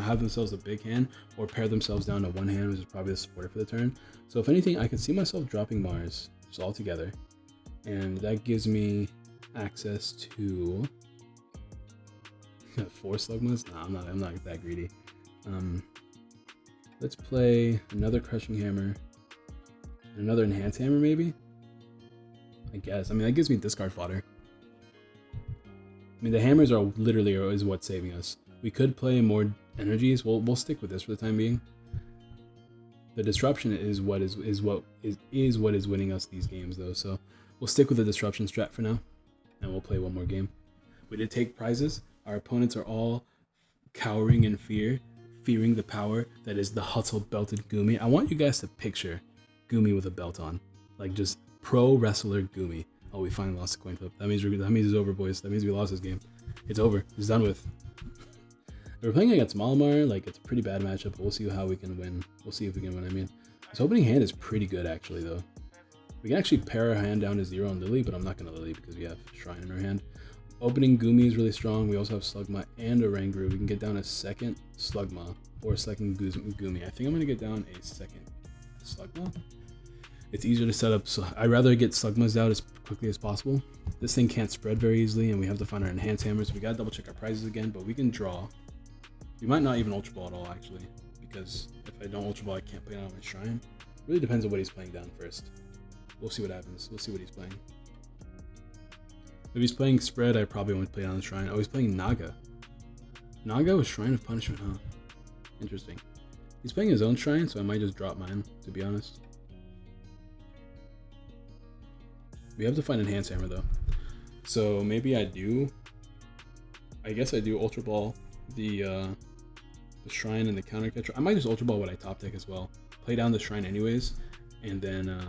Speaker 1: have themselves a big hand or pair themselves down to one hand, which is probably the supporter for the turn. So if anything, I can see myself dropping Mars just all together and that gives me access to 4 Slugmas. Nah, I'm not that greedy. Let's play another Crushing Hammer, another Enhance Hammer maybe. I guess. I mean, that gives me discard fodder. I mean, the hammers are literally is what's saving us. We could play more energies. We'll stick with this for the time being. The disruption is what is winning us these games though. So we'll stick with the disruption strat for now, and we'll play one more game. We did take prizes. Our opponents are all cowering in fear, fearing the power that is the Hustle belted Goomy. I want you guys to picture Goomy with a belt on, like just pro wrestler Goomy. Oh, we finally lost the coin flip. That means it's over, boys. That means we lost this game. It's over. It's done with. We're playing against Malamar. Like, it's a pretty bad matchup, but we'll see how we can win. We'll see if we can win. I mean, this opening hand is pretty good, actually, though. We can actually pair our hand down to 0 on Lily, but I'm not going to Lily because we have Shrine in our hand. Opening Goomy is really strong. We also have Slugma and a Rangru. We can get down a second Slugma or a second Goomy. I think I'm going to get down a second Slugma. It's easier to set up, so I'd rather get Slugmas out as quickly as possible. This thing can't spread very easily, and we have to find our Enhance Hammers. We got to double check our prizes again, but we can draw. We might not even Ultra Ball at all, actually, because if I don't Ultra Ball, I can't play down my Shrine. Really depends on what he's playing down first. We'll see what happens. We'll see what he's playing. If he's playing Spread, I probably won't play down the Shrine. Oh, he's playing Naga. Naga with Shrine of Punishment, huh? Interesting. He's playing his own Shrine, so I might just drop mine, to be honest. We have to find Enhance Hammer, though. So maybe I guess I do Ultra Ball the Shrine and the Counter Catcher. I might just Ultra Ball what I top deck as well. Play down the Shrine anyways, and then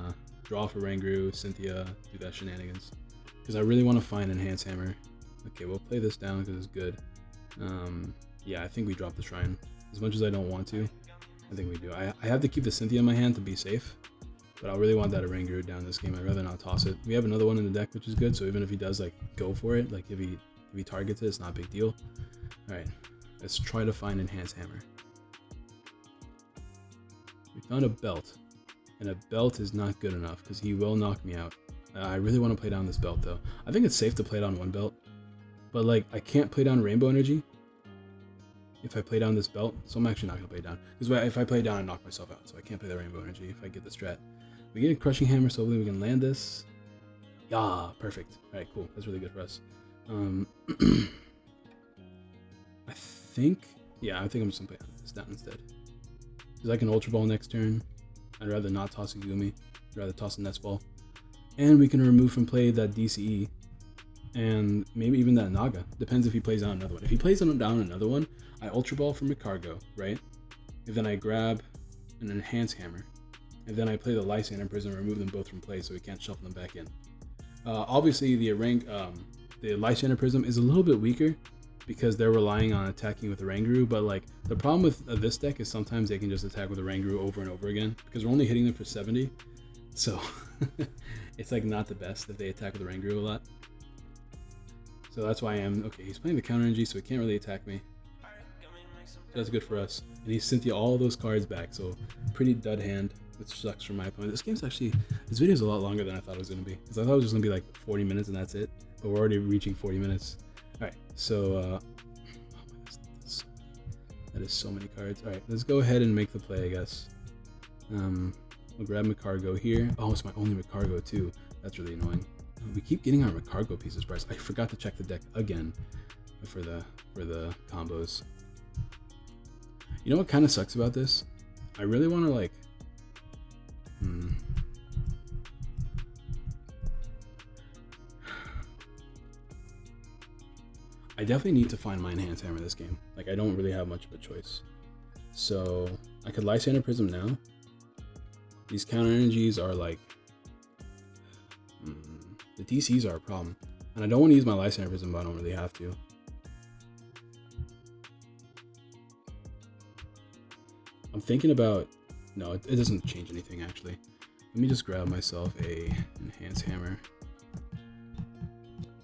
Speaker 1: draw for Rangru, Cynthia, do that shenanigans. Because I really want to find Enhance Hammer. Okay, we'll play this down because it's good. Yeah, I think we drop the Shrine. As much as I don't want to, I think we do. I have to keep the Cynthia in my hand to be safe. But I really want that Rangru down this game. I'd rather not toss it. We have another one in the deck, which is good. So even if he does like go for it, like if he targets it, it's not a big deal. All right, let's try to find Enhance Hammer. We found a belt, and a belt is not good enough because he will knock me out. I really want to play down this belt though. I think it's safe to play down one belt, but like I can't play down Rainbow Energy if I play down this belt. So I'm actually not gonna play down because if I play down, I knock myself out. So I can't play the Rainbow Energy if I get the strat. We get a Crushing Hammer, so hopefully we can land this. Yeah, perfect. All right, cool. That's really good for us. I think I'm just gonna play this down instead. Because I can Ultra Ball next turn. I'd rather not toss a Goomy. I'd rather toss a Nest Ball. And we can remove from play that DCE. And maybe even that Naga. Depends if he plays down another one. If he plays down another one, I Ultra Ball from a Cargo, right? And then I grab an Enhance Hammer. And then I play the Lysander Prism, remove them both from play so we can't shuffle them back in. Obviously, the Lysander Prism is a little bit weaker because they're relying on attacking with the Rangru, but like the problem with this deck is sometimes they can just attack with the Rangru over and over again because we're only hitting them for 70. So it's like not the best if they attack with the Rangru a lot. So that's why okay, he's playing the counter energy, so he can't really attack me. That's good for us. And he's Cynthia all those cards back, so pretty dud hand, which sucks for my opponent. This video is a lot longer than I thought it was going to be. Because I thought it was just going to be like 40 minutes and that's it. But we're already reaching 40 minutes. Alright, so, oh my goodness, that is so many cards. Alright, let's go ahead and make the play, I guess. We'll grab Macargo here. Oh, it's my only Macargo too. That's really annoying. We keep getting our Macargo pieces priced. I forgot to check the deck again for the combos. You know what kind of sucks about this? I really want to like... I definitely need to find my Enhance Hammer this game. Like, I don't really have much of a choice. So, I could Lysander Prism now. These counter energies are like... the DCs are a problem. And I don't want to use my Lysander Prism, but I don't really have to. I'm thinking about... No, it doesn't change anything, actually. Let me just grab myself a Enhance Hammer.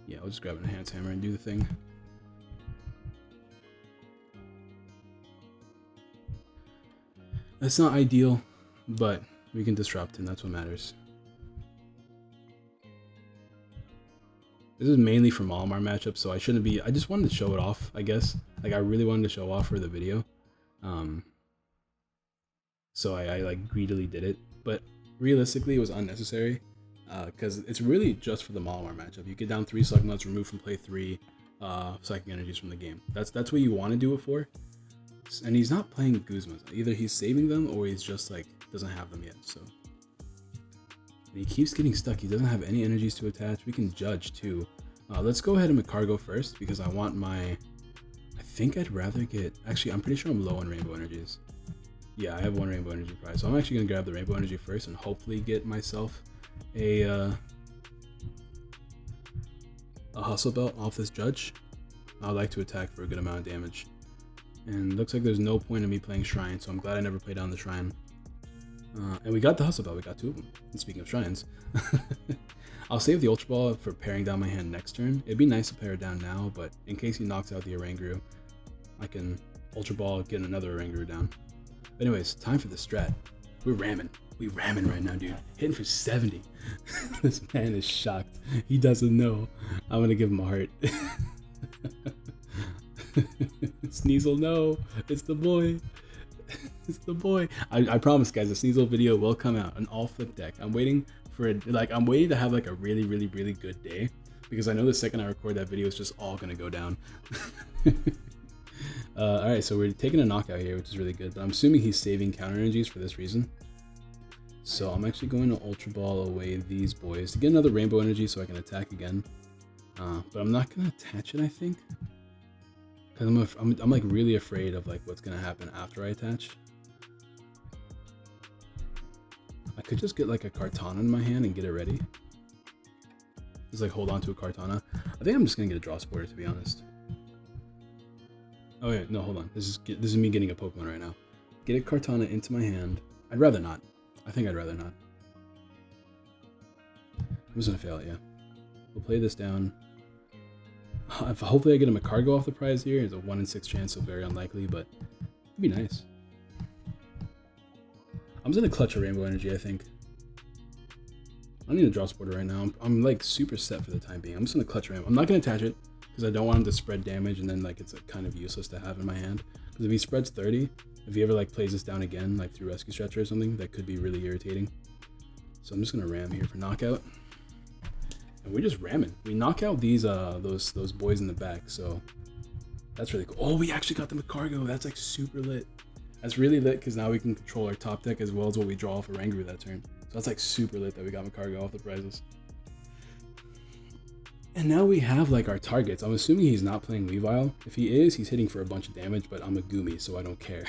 Speaker 1: Yeah, I'll just grab an Enhance Hammer and do the thing. That's not ideal, but we can disrupt, and that's what matters. This is mainly for Mewmore matchups, so I shouldn't be. I just wanted to show it off, I guess. Like I really wanted to show off for the video. So I like greedily did it, but realistically it was unnecessary because it's really just for the Mewmore matchup. You get down 3 Slugnuts, remove from play 3 psychic energies from the game. That's what you want to do it for. And he's not playing Guzmas. Either he's saving them or he's just like doesn't have them yet. So and he keeps getting stuck. He doesn't have any energies to attach. We can judge too. Let's go ahead and Macargo first because I want my. I think I'd rather get. Actually, I'm pretty sure I'm low on rainbow energies. Yeah, I have 1 rainbow energy prize, so I'm actually gonna grab the rainbow energy first and hopefully get myself a hustle belt off this judge. I like to attack for a good amount of damage, and looks like there's no point in me playing shrine, so I'm glad I never played down the shrine. And we got the hustle belt. We got 2 of them. And speaking of shrines, I'll save the ultra ball for paring down my hand next turn. It'd be nice to pare it down now, but in case he knocks out the Oranguru, I can ultra ball, get another Oranguru down. But anyways, time for the strat. We're ramming. We ramming right now, dude. Hitting for 70. This man is shocked. He doesn't know. I'm gonna give him a heart. Sneasel, no. It's the boy. It's the boy. I promise, guys, the Sneasel video will come out. An all flip deck. I'm waiting for it. Like, I'm waiting to have like a really, really, really good day because I know the second I record that video, it's just all gonna go down. Alright, so we're taking a knockout here, which is really good, but I'm assuming he's saving counter energies for this reason. So I'm actually going to Ultra Ball away these boys to get another rainbow energy so I can attack again. But I'm not going to attach it, I think. Because I'm like really afraid of like what's going to happen after I attach. I could just get like a Kartana in my hand and get it ready. Just like hold on to a Kartana. I think I'm just going to get a draw supporter, to be honest. Oh yeah, no, hold on. This is me getting a Pokemon right now. Get a Kartana into my hand. I'd rather not. I think I'd rather not. I'm just gonna fail it, yeah. We'll play this down. Hopefully I get him a Macargo off the prize here. It's a 1 in 6 chance, so very unlikely, but it'd be nice. I'm just gonna clutch a Rainbow Energy, I think. I don't need a draw supporter right now. I'm like super set for the time being. I'm just gonna clutch Rainbow. I'm not gonna attach it, because I don't want him to spread damage and then like it's like, kind of useless to have in my hand. Because if he spreads 30, if he ever like plays this down again, like through Rescue Stretcher or something, that could be really irritating. So I'm just gonna ram here for knockout. And we're just ramming. We knock out these those boys in the back, so that's really cool. Oh, we actually got the Macargo. That's like super lit. That's really lit because now we can control our top deck as well as what we draw for Oranguru that turn. So that's like super lit that we got Macargo off the prizes. And now we have like our targets. I'm assuming he's not playing Weavile. If he is, he's hitting for a bunch of damage, but I'm a Goomy, so I don't care.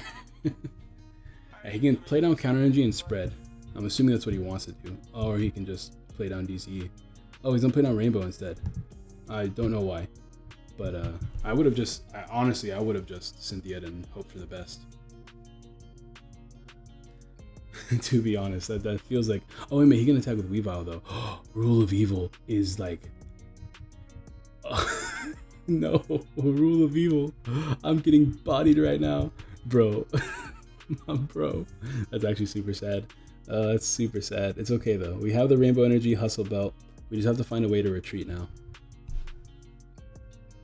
Speaker 1: He can play down counter energy and spread. I'm assuming that's what he wants to do. Or he can just play down DCE. Oh, he's gonna play down Rainbow instead. I don't know why. But I would have just, honestly, I would have just Cynthia'd and hoped for the best. To be honest, that feels like, oh wait a minute, he can attack with Weavile though. Rule of Evil is like, no, Rule of Evil. I'm getting bodied right now, bro. Bro, that's actually super sad. That's super sad. It's okay though. We have the Rainbow Energy Hustle Belt. We just have to find a way to retreat now,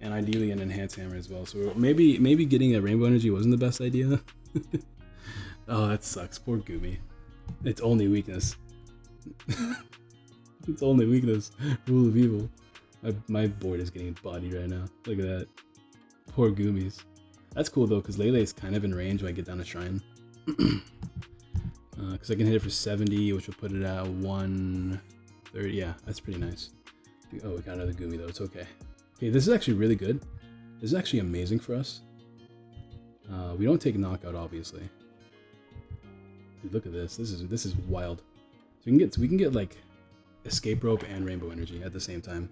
Speaker 1: and ideally an Enhance Hammer as well. So maybe getting a Rainbow Energy wasn't the best idea. Oh, that sucks. Poor Goomy. Its only weakness. Its only weakness. Rule of Evil. My board is getting bodied right now. Look at that. Poor Goomies. That's cool though, because Lele is kind of in range when I get down a Shrine. Because I can hit it for 70, which will put it at 130. Yeah, that's pretty nice. Oh, we got another Goomy though. It's okay. Okay, this is actually really good. This is actually amazing for us. We don't take knockout, obviously. Dude, look at this. This is wild. So we can get like Escape Rope and Rainbow Energy at the same time.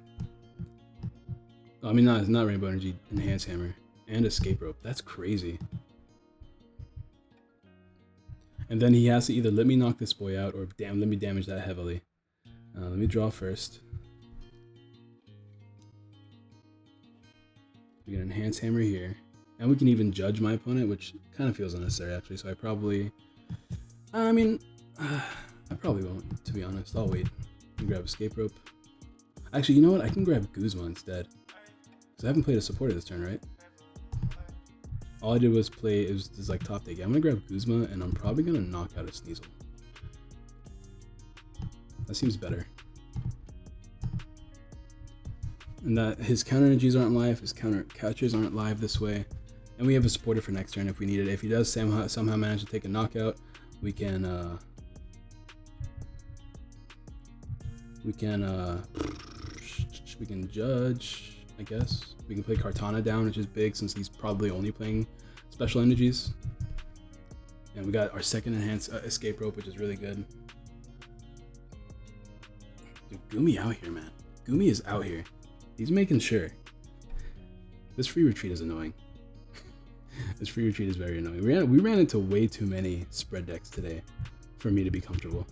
Speaker 1: Oh, I mean, not Rainbow Energy, Enhance Hammer and Escape Rope. That's crazy. And then he has to either let me knock this boy out or let me damage that heavily. Let me draw first. We get an Enhance Hammer here. And we can even judge my opponent, which kind of feels unnecessary actually. So I probably, I mean, I probably won't, to be honest. I'll wait and grab Escape Rope. Actually, you know what? I can grab Guzma instead. Because I haven't played a supporter this turn, right? All I did was play, it was like top deck. I'm gonna grab Guzma and I'm probably gonna knock out a Sneasel. That seems better. And that his counter energies aren't live, his counter catchers aren't live this way. And we have a supporter for next turn if we need it. If he does somehow manage to take a knockout, we can judge, I guess. We can play Kartana down, which is big since he's probably only playing special energies. And we got our second enhanced escape rope, which is really good. Dude, Goomy out here, man. Goomy is out here. He's making sure. This free retreat is annoying. This free retreat is very annoying. We ran into way too many spread decks today for me to be comfortable.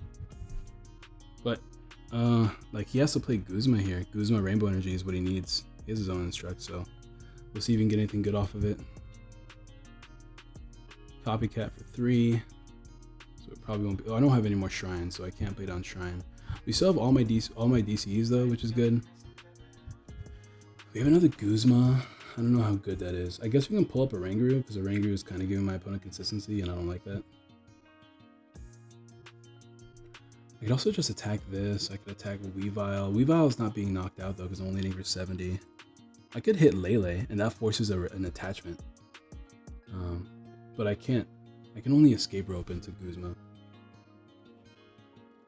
Speaker 1: But like he has to play Guzma here. Guzma Rainbow Energy is what he needs. He has his own instruct, so we'll see if we can get anything good off of it. Copycat for 3. So it probably won't be. Oh, I don't have any more shrines, so I can't play down shrine. We still have all my DCs though, which is good. We have another Guzma. I don't know how good that is. I guess we can pull up a Rangaroo because a Rangaroo is kind of giving my opponent consistency, and I don't like that. I could also just attack this. I could attack Weavile. Weavile is not being knocked out though because I'm only hitting for 70. I could hit Lele, and that forces an attachment. But I can't. I can only escape rope into Guzma.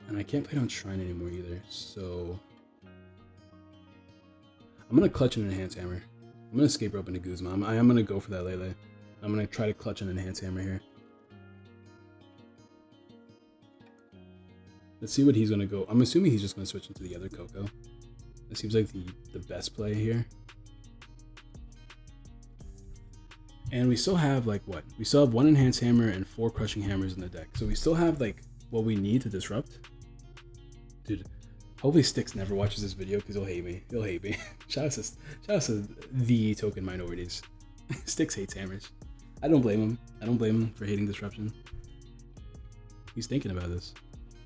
Speaker 1: And I can't play down Shrine anymore either, so I'm gonna clutch an Enhance Hammer. I'm gonna escape rope into Guzma. I am gonna go for that Lele. I'm gonna try to clutch an Enhance Hammer here. Let's see what he's gonna go. I'm assuming he's just gonna switch into the other Coco. That seems like the best play here. And we still have like what? We still have 1 Enhance Hammer and 4 Crushing Hammers in the deck. So we still have like what we need to disrupt. Dude, hopefully Styx never watches this video because he'll hate me. He'll hate me. Shout out to the token minorities. Styx hates hammers. I don't blame him. I don't blame him for hating disruption. He's thinking about this.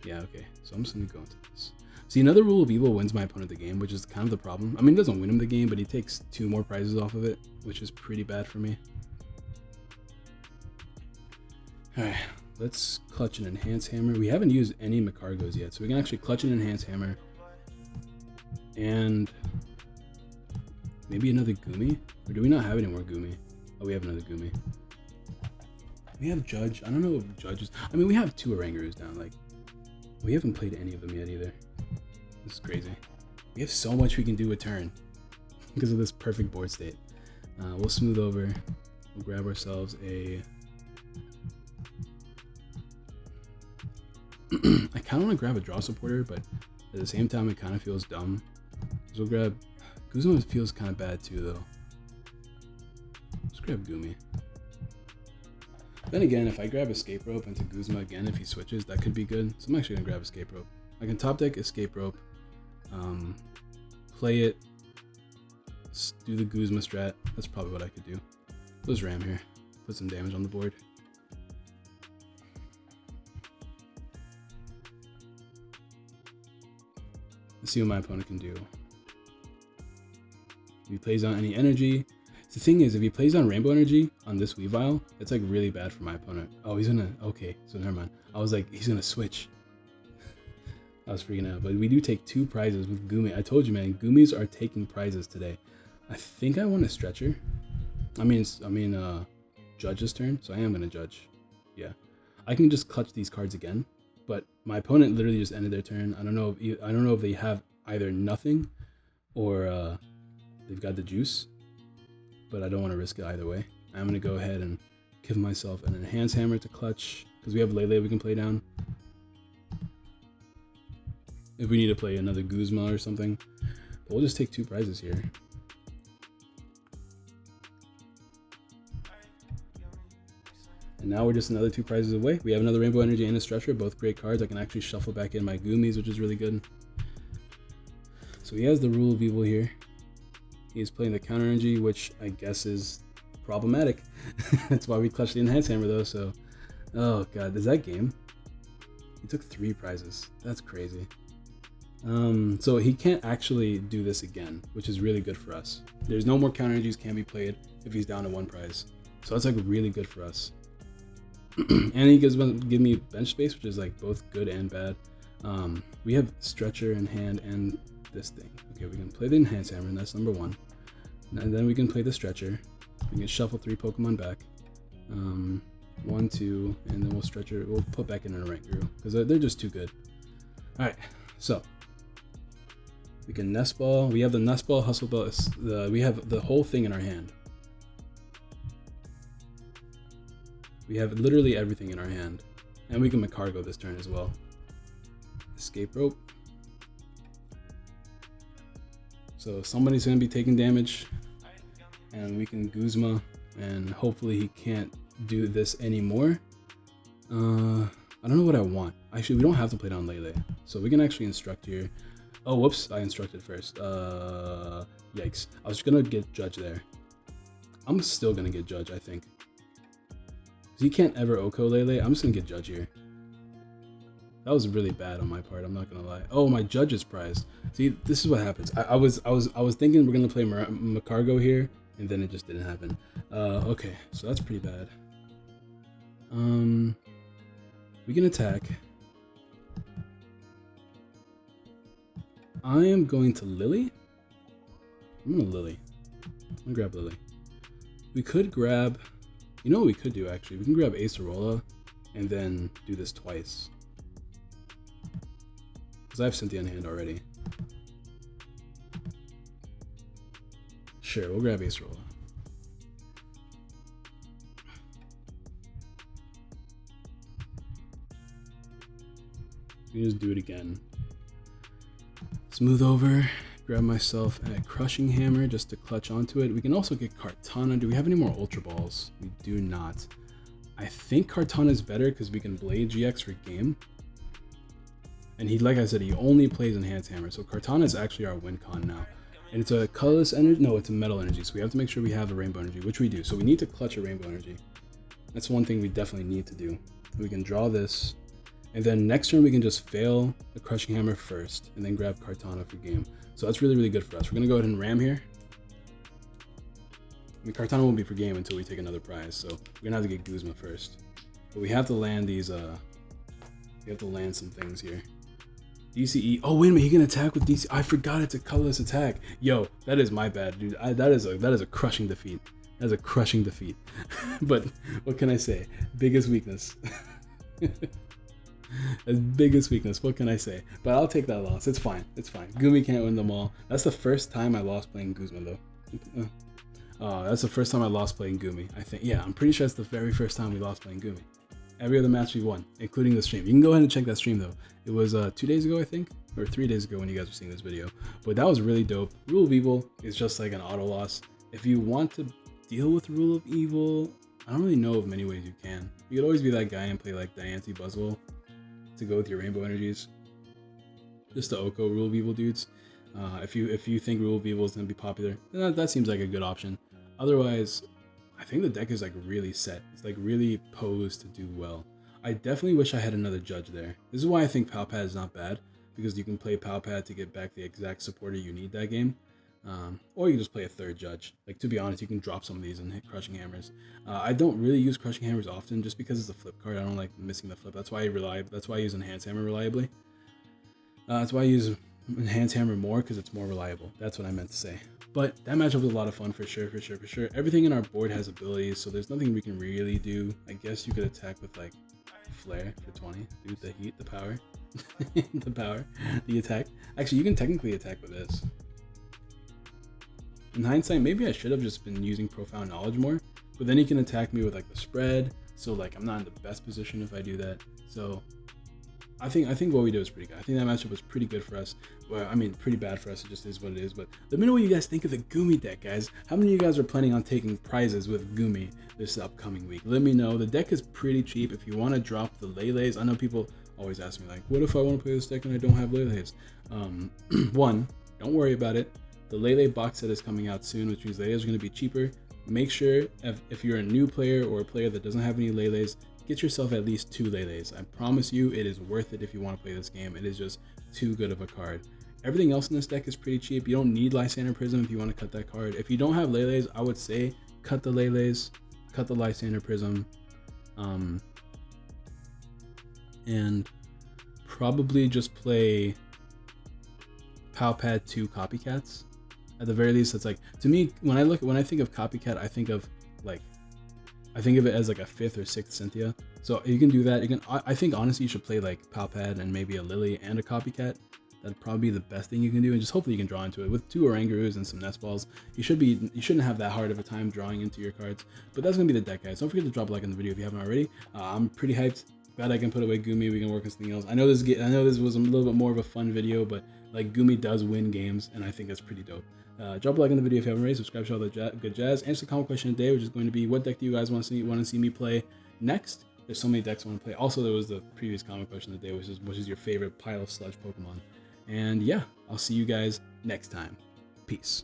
Speaker 1: Yeah, okay. So I'm just gonna go into this. See, another rule of evil wins my opponent the game, which is kind of the problem. I mean, it doesn't win him the game, but he takes 2 more prizes off of it, which is pretty bad for me. Alright, let's clutch an Enhance Hammer. We haven't used any Macargos yet, so we can actually clutch an Enhance Hammer. And maybe another Goomy? Or do we not have any more Goomy? Oh, we have another Goomy. We have Judge. I don't know if Judge is... I mean, we have 2 Orangaroos down. Like, we haven't played any of them yet either. This is crazy. We have so much we can do with turn because of this perfect board state. We'll smooth over. We'll grab ourselves a... I kind of want to grab a draw supporter, but at the same time, it kind of feels dumb. So we'll grab... Guzma feels kind of bad too, though. Let's grab Goomy. Then again, if I grab Escape Rope into Guzma again, if he switches, that could be good. So I'm actually going to grab Escape Rope. I can top deck Escape Rope, play it, do the Guzma strat. That's probably what I could do. Let's ram here. Put some damage on the board. Let's see what my opponent can do. If he plays on any energy. The thing is, if he plays on Rainbow Energy on this Weavile, it's like really bad for my opponent. Oh, he's gonna... Okay, so never mind. I was like, he's gonna switch. I was freaking out. But we do take 2 prizes with Goomy. I told you, man, Goomies are taking prizes today. I think I want a Stretcher. I mean, Judge's turn, so I am gonna Judge. Yeah. I can just clutch these cards again, but my opponent literally just ended their turn. I don't know if they have either nothing or they've got the juice. But I don't want to risk it either way. I'm going to go ahead and give myself an Enhance Hammer to clutch, because we have Lele we can play down. If we need to play another Guzma or something. But we'll just take 2 prizes here. And now we're just another 2 prizes away. We have another Rainbow Energy and a Stretcher, both great cards. I can actually shuffle back in my Goomies, which is really good. So he has the Rule of Evil here. He's playing the counter energy, which I guess is problematic. That's why we clutched the Enhance Hammer though, so... Oh god, is that game? He took 3 prizes. That's crazy. So he can't actually do this again, which is really good for us. There's no more counter energies can be played if he's down to 1 prize. So that's like really good for us. And he give me bench space, which is like both good and bad. We have stretcher in hand and this thing. Okay, we can play the enhance hammer, and that's number 1. And then we can play the stretcher. We can shuffle 3 Pokemon back. 1, 2, and then we'll stretcher. We'll put back in a rank grew because they're just too good. All right, so we can nest ball. We have the nest ball, hustle ball. We have the whole thing in our hand. We have literally everything in our hand, and we can Macargo this turn as well. Escape rope. So somebody's gonna be taking damage, and we can Guzma, and hopefully he can't do this anymore. I don't know what I want. Actually, we don't have to play down Lele, so we can actually instruct here. Oh, whoops! I instructed first. Yikes! I was gonna get judge there. I'm still gonna get judge, I think. He can't ever Oko Lele. I'm just gonna get judge here. That was really bad on my part. I'm not gonna lie. Oh, my judge is prized. See, this is what happens. I was thinking we're gonna play Macargo here, and then it just didn't happen. Okay, so that's pretty bad. We can attack. I am going to Lily. I'm gonna Lily. I'm gonna grab Lily. We could grab. You know what we could do actually? We can grab Acerola and then do this twice. Because I have Cynthia in hand already. Sure, we'll grab Acerola. We can just do it again. Smooth over. Grab myself a Crushing Hammer just to clutch onto it. We can also get Kartana. Do we have any more Ultra Balls? We do not. I think Kartana is better because we can Blade GX for game. And he, like I said, he only plays Enhanced Hammer. So Kartana is actually our win con now. And it's a colorless energy. No, it's a metal energy. So we have to make sure we have a rainbow energy, which we do. So we need to clutch a rainbow energy. That's one thing we definitely need to do. We can draw this. And then next turn we can just fail the Crushing Hammer first and then grab Kartana for game. So that's really, really good for us. We're gonna go ahead and ram here. I mean, Kartana won't be for game until we take another prize, so we're gonna have to get Guzma first. But we have to land these, we have to land some things here. DCE, oh wait a minute, he can attack with DC. I forgot it's a colorless attack. Yo, that is my bad, dude. That is a crushing defeat. That is a crushing defeat. But what can I say? Biggest weakness. As biggest weakness, what can I say? But I'll take that loss. It's fine. It's fine. Goomy can't win them all. That's the first time I lost playing Guzma though. That's the first time I lost playing Goomy. I think. Yeah, I'm pretty sure it's the very first time we lost playing Goomy. Every other match we won, including the stream. You can go ahead and check that stream though. It was 2 days ago, I think, or 3 days ago when you guys were seeing this video. But that was really dope. Rule of Evil is just like an auto loss. If you want to deal with Rule of Evil, I don't really know of many ways you can. You could always be that guy and play like Diancie Buzzwole to go with your rainbow energies. Just the Oko Rule of Evil dudes. If you think Rule of Evil is gonna be popular, then that seems like a good option. Otherwise, I think the deck is like really set. It's like really posed to do well. I definitely wish I had another judge there. This is why I think Palpad is not bad, because you can play Palpad to get back the exact supporter you need that game. Or you can just play a third judge. Like, to be honest, you can drop some of these and hit Crushing Hammers. I don't really use Crushing Hammers often just because it's a flip card. I don't like missing the flip. That's why I use Enhanced Hammer reliably. That's why I use Enhanced Hammer more, because it's more reliable. That's what I meant to say. But that matchup was a lot of fun for sure. Everything in our board has abilities, so there's nothing we can really do. I guess you could attack with like Flare for 20. Dude, the heat, the power. The power, the attack. Actually, you can technically attack with this. In hindsight, maybe I should have just been using Profound Knowledge more, but then he can attack me with like the spread, so like I'm not in the best position if I do that. So I think what we did was pretty good. I think that matchup was pretty good for us. Well, I mean, pretty bad for us. It just is what it is. But let me know what you guys think of the Goomy deck, guys. How many of you guys are planning on taking prizes with Goomy this upcoming week? Let me know. The deck is pretty cheap. If you want to drop the Lele's, I know people always ask me like, what if I want to play this deck and I don't have Lele's? One, don't worry about it. The Lele box set is coming out soon, which means Lele's are going to be cheaper. Make sure if you're a new player or a player that doesn't have any Lele's, get yourself at least 2 Lele's. I promise you it is worth it if you want to play this game. It is just too good of a card. Everything else in this deck is pretty cheap. You don't need Lysander Prism if you want to cut that card. If you don't have Lele's, I would say cut the Lele's, cut the Lysander Prism, and probably just play Palpad 2 Copycats. At the very least, it's like, to me, when I think of Copycat, I think of it as like a 5th or 6th Cynthia. So you can do that. You can. I think honestly you should play like Palpad and maybe a Lily and a Copycat. That'd probably be the best thing you can do, and just hopefully you can draw into it. With 2 Orangaroos and some Nest Balls, you shouldn't have that hard of a time drawing into your cards. But that's gonna be the deck, guys. Don't forget to drop a like on the video if you haven't already. I'm pretty hyped. Glad I can put away Goomy. We can work on something else. I know this was a little bit more of a fun video, but like Goomy does win games, and I think that's pretty dope. Drop a like on the video if you haven't already. Subscribe to all the good jazz. Answer the comment question today, which is going to be, what deck do you guys want to see me play next? There's so many decks I want to play. Also, there was the previous comment question of the day, which is your favorite pile of sludge Pokemon. And yeah, I'll see you guys next time. Peace.